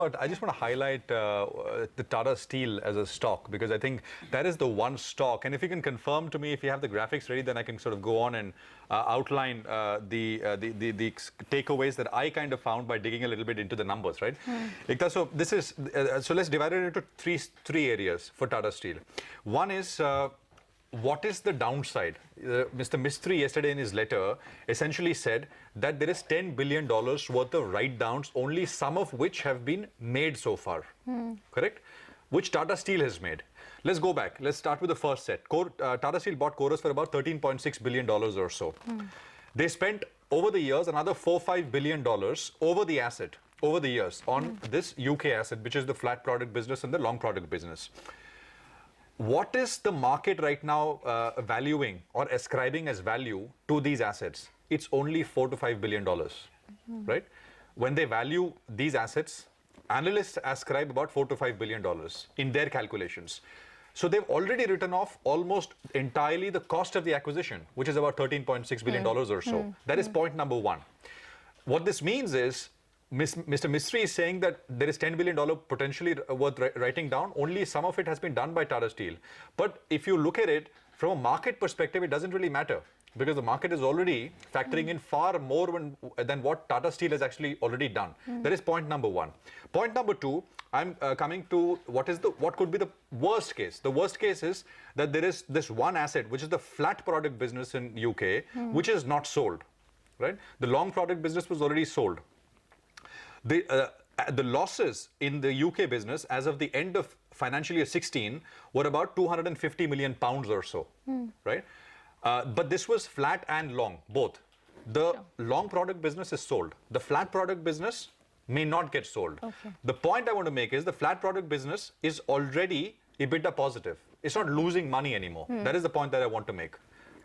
But I just want to highlight the Tata Steel as a stock, because I think that is the one stock. And if you can confirm to me, if you have the graphics ready, then I can sort of go on and outline the takeaways that I kind of found by digging a little bit into the numbers, right? Ekta, so this is so let's divide it into three areas for Tata Steel. One is what is the downside? Mr. Mistry yesterday in his letter essentially said that there is $10 billion worth of write-downs, only some of which have been made so far, correct? Which Tata Steel has made. Let's go back. Let's start with the first set. Tata Steel bought Chorus for about $13.6 billion or so. They spent over the years another $4-5 billion over the asset, over the years on this UK asset, which is the flat product business and the long product business. What is the market right now valuing or ascribing as value to these assets? It's only $4 to $5 billion, right? When they value these assets, analysts ascribe about $4 to $5 billion in their calculations. So they've already written off almost entirely the cost of the acquisition, which is about $13.6 billion or so. That is point number one. What this means is, Mr. Mistry is saying that there is $10 billion potentially worth writing down. Only some of it has been done by Tata Steel. But if you look at it from a market perspective, it doesn't really matter, because the market is already factoring in far more than what Tata Steel has actually already done. That is point number one. Point number two, I'm coming to what could be the worst case. The worst case is that there is this one asset, which is the flat product business in UK, which is not sold, right? The long product business was already sold. The losses in the UK business as of the end of financial year 16 were about 250 million pounds or so, right? But this was flat and long, both. The long product business is sold. The flat product business may not get sold. The point I want to make is the flat product business is already EBITDA positive. It's not losing money anymore. That is the point that I want to make.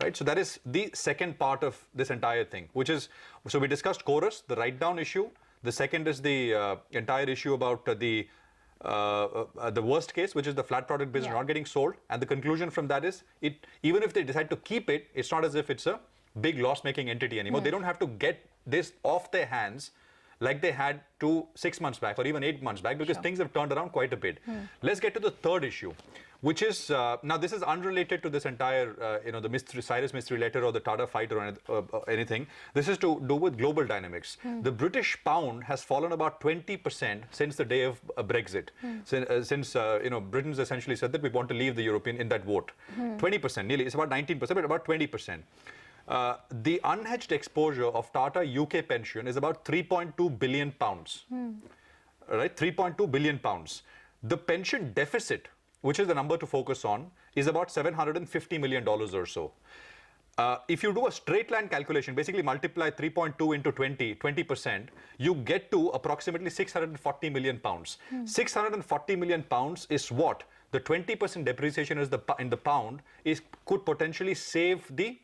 Right, so that is the second part of this entire thing, which is, so we discussed Chorus, the write-down issue. The second is the entire issue about the worst case, which is the flat product business not getting sold. And the conclusion from that is, even if they decide to keep it, it's not as if it's a big loss-making entity anymore. They don't have to get this off their hands like they had 6 months back or even 8 months back, because things have turned around quite a bit. Let's get to the third issue, which is, now this is unrelated to this entire, the Mr. Cyrus Mistry letter or the Tata fight or anything. This is to do with global dynamics. The British pound has fallen about 20% since the day of Brexit. Since Britain's essentially said that we want to leave the European in that vote. 20%, nearly, it's about 19%, but about 20%. The unhedged exposure of Tata UK pension is about 3.2 billion pounds, right? 3.2 billion pounds. The pension deficit, which is the number to focus on, is about $750 million or so. If you do a straight line calculation, basically multiply 3.2 into 20%, you get to approximately 640 million pounds. 640 million pounds is what the 20% depreciation in the pound could potentially save the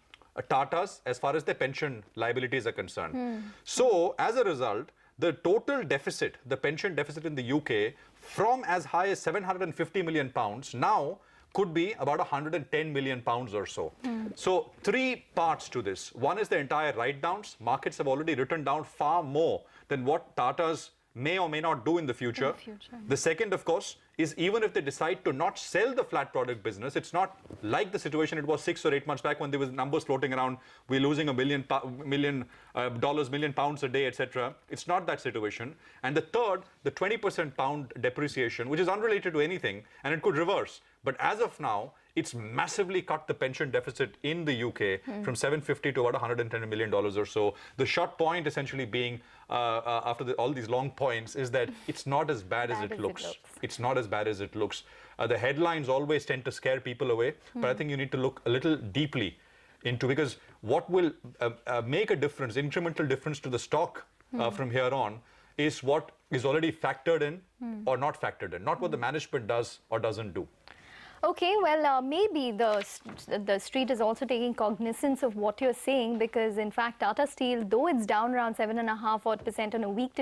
Tatas as far as their pension liabilities are concerned. So as a result, the total deficit, the pension deficit in the UK, from as high as 750 million pounds now could be about 110 million pounds or so. So three parts to this. One is the entire write-downs. Markets have already written down far more than what Tatas may or may not do in the future. The second, of course, is even if they decide to not sell the flat product business, it's not like the situation it was 6 or 8 months back when there was numbers floating around, we're losing $1 million pounds a day, etc. It's not that situation. And the third, the 20% pound depreciation, which is unrelated to anything, and it could reverse. But as of now, it's massively cut the pension deficit in the UK from 750 to about $110 million or so. The short point essentially being, after all these long points, is that it's not as bad as it looks. It's not as bad as it looks. The headlines always tend to scare people away, but I think you need to look a little deeply into, because what will make a difference, incremental difference to the stock from here on, is what is already factored in or not factored in, not what the management does or doesn't do. Okay, well, maybe the street is also taking cognizance of what you're saying, because in fact, Tata Steel, though it's down around 7.5% on a week to